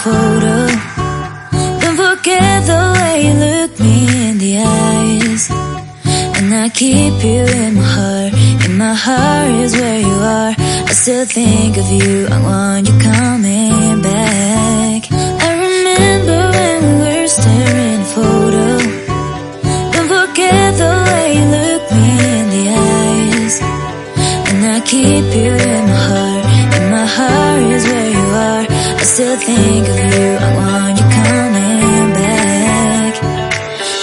photo. Don't forget the way you look me in the eyes. And I keep you in my heart. In my heart is where you are. I still think of you. I want you coming back. I remember when we were staring at a photo. Don't forget the way you look me in the eyes. And I keep you in my heart. In my heart is where you are. I still think of you. I want you coming back.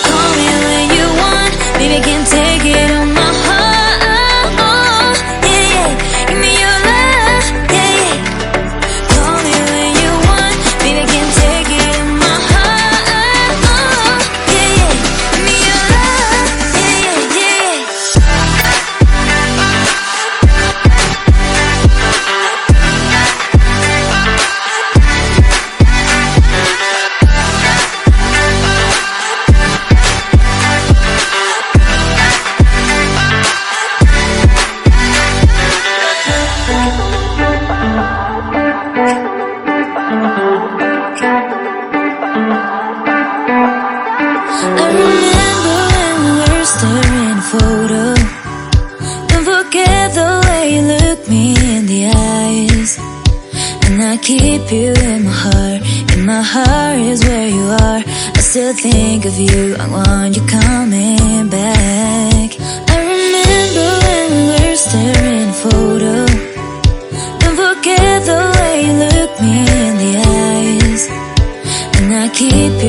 Call me when you want. Baby, I can't take it on my heart. Yeah, yeah. Give me your love. Yeah, yeah. Call me when you want. Baby, I can't take it on my heart. Yeah, yeah. Give me your love. Yeah, yeah, yeah. I remember when we were staring at a photo. Don't forget the way you look me in the eyes. And I keep you in my heart. In my heart is where you are. I still think of you. I want you coming back. I remember when we were staring at a photo. Don't forget the way you look me in the eyes. And I keep